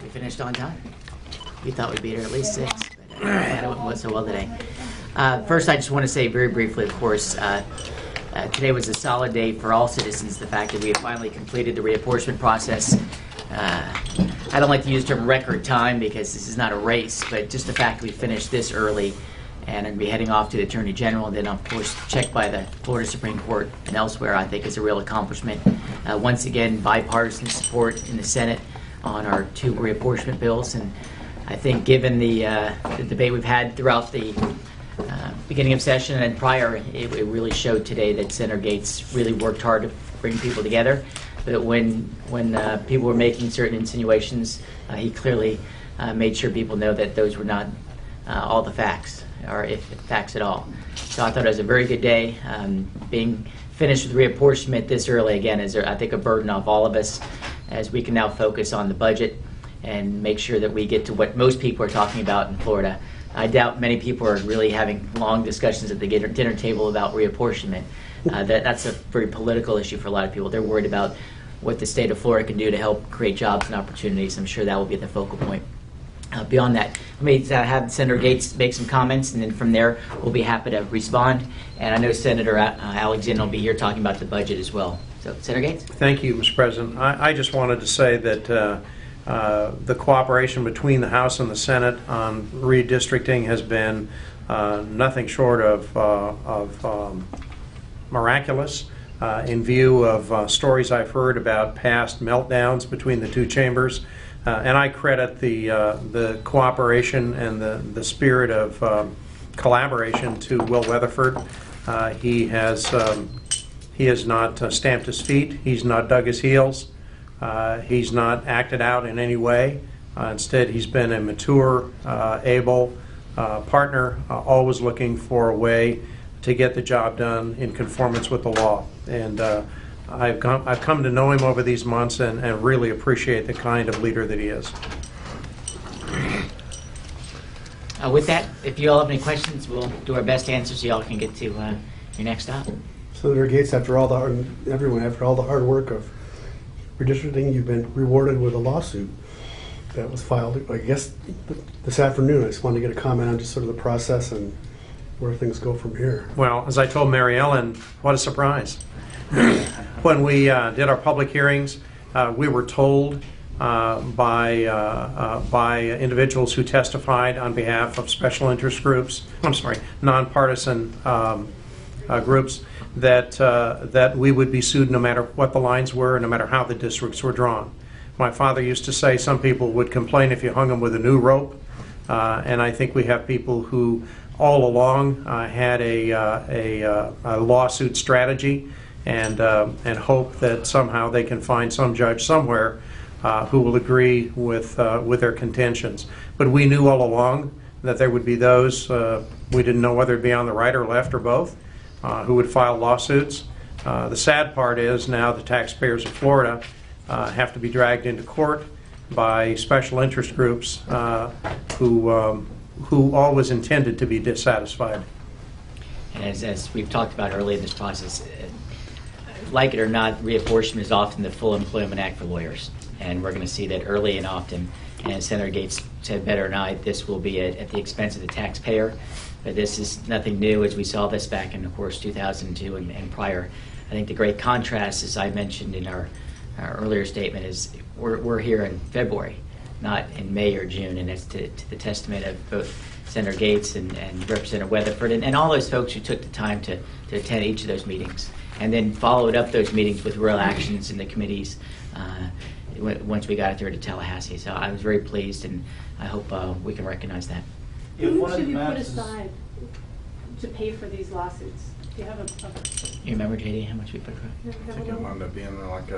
We finished on time. We thought we'd be here at least 6, but glad it went so well today. First, I just want to say very briefly, of course, today was a solid day for all citizens. The fact that we have finally completed the reapportionment process. I don't like to use the term record time because this is not a race, but just the fact we finished this early and I'll be heading off to the Attorney General and then, of course, checked by the Florida Supreme Court and elsewhere, I think is a real accomplishment. Once again, bipartisan support in the Senate on our 2 reapportionment bills, and I think given the debate we've had throughout the beginning of session and prior, it really showed today that Senator Gaetz really worked hard to bring people together. But when people were making certain insinuations, he clearly made sure people know that those were not all the facts, or if facts at all. So I thought it was a very good day. Being finished with reapportionment this early, again, is, I think, a burden off all of us as we can now focus on the budget and make sure that we get to what most people are talking about in Florida. I doubt many people are really having long discussions at the dinner table about reapportionment. That's a very political issue for a lot of people. They're worried about what the state of Florida can do to help create jobs and opportunities. I'm sure that will be the focal point. Beyond that, let me have Senator Gaetz make some comments, and then from there we'll be happy to respond. And I know Senator Alexander will be here talking about the budget as well. So, Senator Gaetz. Thank you, Mr. President. I just wanted to say that the cooperation between the House and the Senate on redistricting has been nothing short of miraculous. In view of stories I've heard about past meltdowns between the 2 chambers. And I credit the cooperation and the spirit of collaboration to Will Weatherford. He has not stamped his feet. He's not dug his heels. He's not acted out in any way. Instead, he's been a mature, able partner, always looking for a way to get the job done in conformance with the law. And I've come to know him over these months and really appreciate the kind of leader that he is. With that, if you all have any questions, we'll do our best to answer so you all can get to your next stop. Senator Gaetz, after all the hard work of redistricting, you've been rewarded with a lawsuit that was filed, I guess, this afternoon. I just wanted to get a comment on just sort of the process and where things go from here. Well, as I told Mary Ellen, what a surprise. When we did our public hearings, we were told by individuals who testified on behalf of special interest groups, nonpartisan groups, that we would be sued no matter what the lines were, no matter how the districts were drawn. My father used to say some people would complain if you hung them with a new rope, and I think we have people who all along had a lawsuit strategy and hope that somehow they can find some judge somewhere who will agree with their contentions. But we knew all along that there would be those, we didn't know whether it'd be on the right or left or both, who would file lawsuits. The sad part is now the taxpayers of Florida have to be dragged into court by special interest groups who always intended to be dissatisfied. And as we've talked about early in this process, like it or not, reapportionment is often the Full Employment Act for lawyers. And we're going to see that early and often. And as Senator Gaetz said better than I, this will be at the expense of the taxpayer. But this is nothing new, as we saw this back in, of course, 2002 and prior. I think the great contrast, as I mentioned in our earlier statement, is we're here in February, not in May or June. And that's to the testament of both Senator Gaetz and Representative Weatherford and all those folks who took the time to attend each of those meetings and then followed up those meetings with real actions in the committees once we got it there to Tallahassee. So I was very pleased, and I hope we can recognize that. How much have you put aside to pay for these lawsuits? Do you have You remember, JD, how much we put aside? I think it wound up being like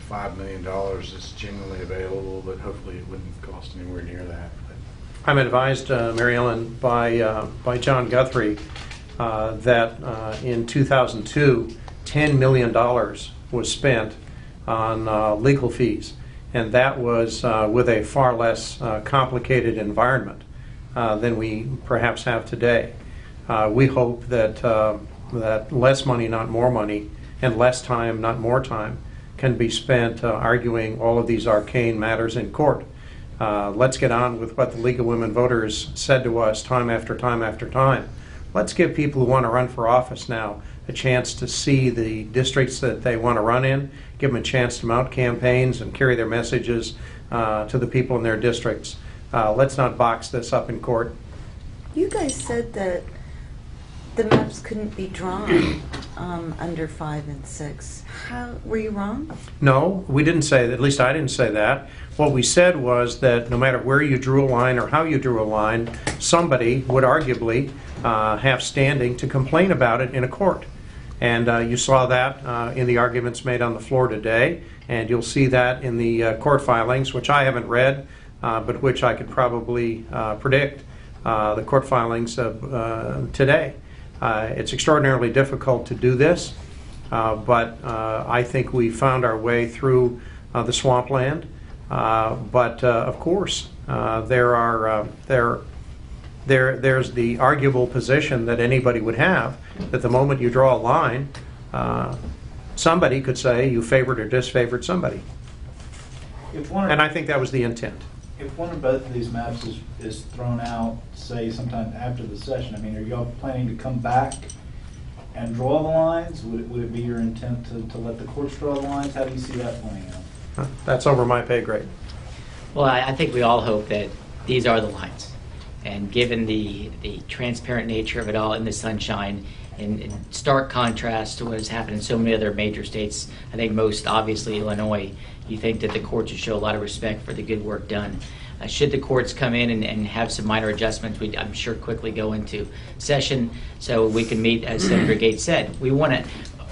$5 million is genuinely available, but hopefully it wouldn't cost anywhere near that. I'm advised, Mary Ellen, by John Guthrie that in 2002, $10 million was spent on legal fees, and that was with a far less complicated environment than we perhaps have today. We hope that that less money, not more money, and less time, not more time, can be spent arguing all of these arcane matters in court. Let's get on with what the League of Women Voters said to us time after time after time. Let's give people who want to run for office now a chance to see the districts that they want to run in, give them a chance to mount campaigns and carry their messages to the people in their districts. Let's not box this up in court. You guys said that the maps couldn't be drawn under 5 and 6. How were you wrong? No, we didn't say that. At least I didn't say that. What we said was that no matter where you drew a line or how you drew a line, somebody would arguably have standing to complain about it in a court. And you saw that in the arguments made on the floor today, and you'll see that in the court filings, which I haven't read, but which I could probably predict, the court filings of today. It's extraordinarily difficult to do this, but I think we found our way through the swampland. But of course, there's the arguable position that anybody would have that the moment you draw a line, somebody could say you favored or disfavored somebody. And I think that was the intent. If one or both of these maps is thrown out, say sometime after the session, I mean, are y'all planning to come back and draw the lines? Would it be your intent to let the courts draw the lines? How do you see that playing out? That's over my pay grade. Well, I think we all hope that these are the lines. And given the transparent nature of it all in the sunshine, in stark contrast to what has happened in so many other major states, I think most obviously Illinois, you think that the courts should show a lot of respect for the good work done. Should the courts come in and have some minor adjustments, we'd, I'm sure, quickly go into session so we can meet, as Senator Gates said. We want to,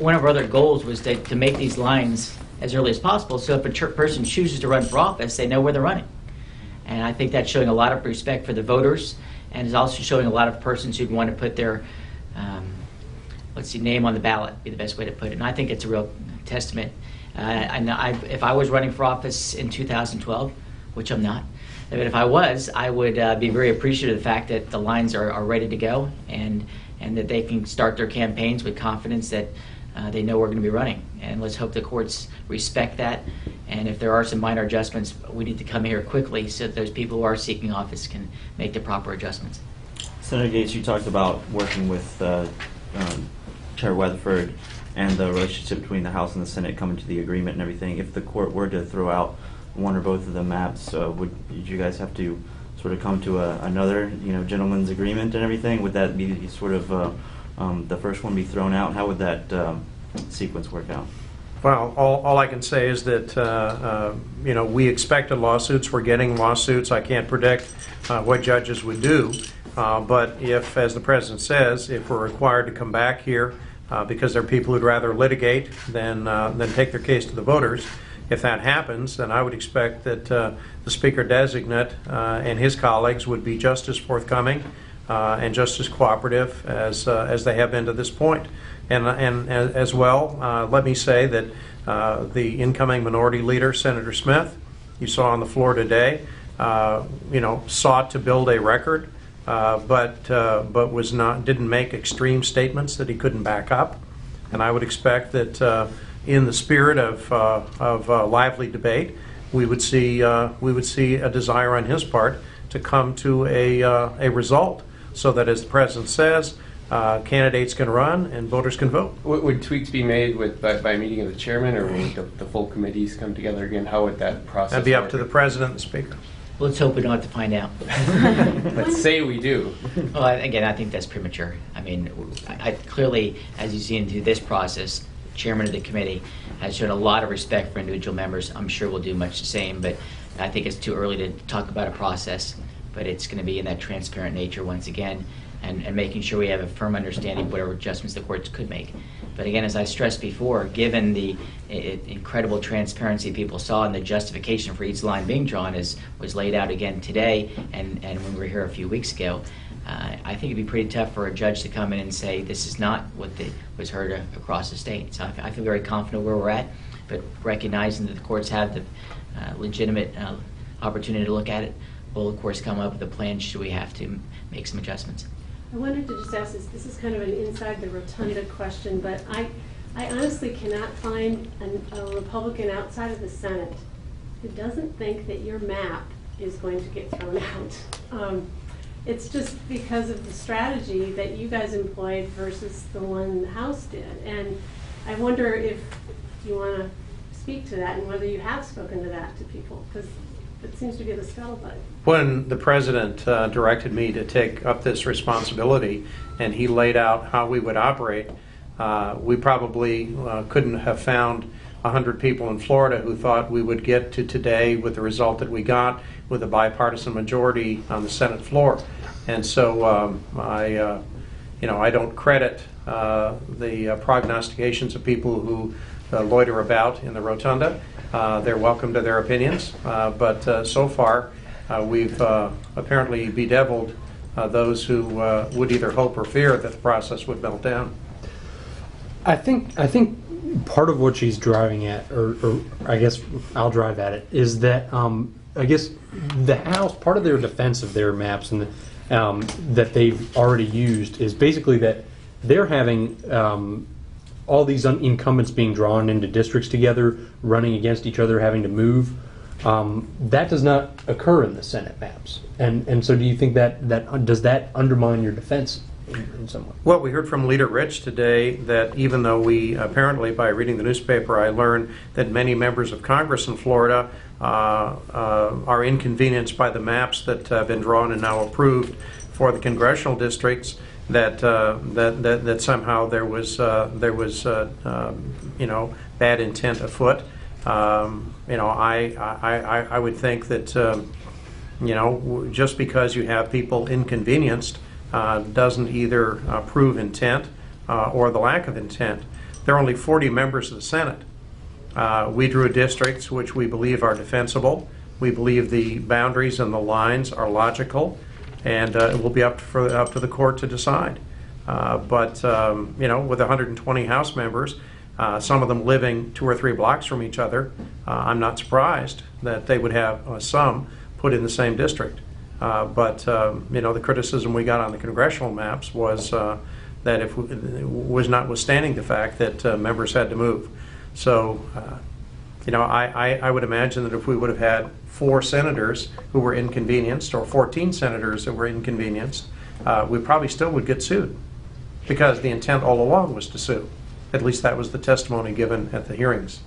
one of our other goals was to make these lines as early as possible, so if a person chooses to run for office, they know where they're running. And I think that's showing a lot of respect for the voters, and is also showing a lot of persons who'd want to put their name on the ballot, be the best way to put it. And I think it's a real testament. If I was running for office in 2012, which I'm not, but if I was, I would be very appreciative of the fact that the lines are ready to go, and that they can start their campaigns with confidence that they know we're going to be running. And let's hope the courts respect that. And if there are some minor adjustments, we need to come here quickly so that those people who are seeking office can make the proper adjustments. Senator Gates, you talked about working with Chair Weatherford and the relationship between the House and the Senate coming to the agreement and everything. If the court were to throw out one or both of the maps, would you guys have to sort of come to another, gentleman's agreement and everything? Would that be sort of the first one be thrown out? How would that sequence work out? Well, all I can say is that we expected lawsuits. We're getting lawsuits. I can't predict what judges would do, but if, as the President says, if we're required to come back here because there are people who'd rather litigate than take their case to the voters, if that happens, then I would expect that the Speaker designate and his colleagues would be just as forthcoming and just as cooperative as they have been to this point. And as well, let me say that the incoming Minority Leader, Senator Smith, you saw on the floor today, sought to build a record, but didn't make extreme statements that he couldn't back up. And I would expect that in the spirit of lively debate, we would see a desire on his part to come to a result, so that, as the President says, candidates can run and voters can vote. Would tweaks be made by meeting of the chairman, or would the full committees come together again? How would that process That'd be up work? to the President and the Speaker. Let's hope we don't have to find out. Let's say we do. Well, again, I think that's premature. I mean, I clearly, as you see into this process, the chairman of the committee has shown a lot of respect for individual members. I'm sure we'll do much the same, but I think it's too early to talk about a process. But it's going to be in that transparent nature once again, and making sure we have a firm understanding of whatever adjustments the courts could make. But again, as I stressed before, given the incredible transparency people saw and the justification for each line being drawn was laid out again today, and when we were here a few weeks ago, I think it'd be pretty tough for a judge to come in and say this is not what was heard across the state. So I feel very confident where we're at, but recognizing that the courts have the legitimate opportunity to look at it, we'll of course come up with a plan should we have to make some adjustments. I wanted to just ask this is kind of an inside the rotunda question, but I honestly cannot find a Republican outside of the Senate who doesn't think that your map is going to get thrown out. It's just because of the strategy that you guys employed versus the one the House did. And I wonder if you want to speak to that and whether you have spoken to that to people, because it seems to be the scuttlebutt. When the president directed me to take up this responsibility and he laid out how we would operate, we probably couldn't have found 100 people in Florida who thought we would get to today with the result that we got with a bipartisan majority on the Senate floor. And so I don't credit the prognostications of people who loiter about in the rotunda. They're welcome to their opinions, but so far we've apparently bedeviled those who would either hope or fear that the process would melt down. I think part of what she's driving at, or I guess I'll drive at it, is that I guess the House, part of their defense of their maps and that they've already used is basically that they're having all these incumbents being drawn into districts together, running against each other, having to move. That does not occur in the Senate maps. And so do you think that does that undermine your defense in some way? Well, we heard from Leader Rich today that even though we apparently, by reading the newspaper, I learned that many members of Congress in Florida are inconvenienced by the maps that have been drawn and now approved for the congressional districts, that somehow there was bad intent afoot. I would think that just because you have people inconvenienced doesn't either prove intent or the lack of intent. There are only 40 members of the Senate. We drew districts which we believe are defensible. We believe the boundaries and the lines are logical, and it will be up to the court to decide. But with 120 House members, some of them living 2 or 3 blocks from each other, I'm not surprised that they would have some put in the same district. But the criticism we got on the congressional maps was that it was notwithstanding the fact that members had to move. So, I would imagine that if we would have had 4 senators who were inconvenienced or 14 senators that were inconvenienced, we probably still would get sued, because the intent all along was to sue. At least that was the testimony given at the hearings.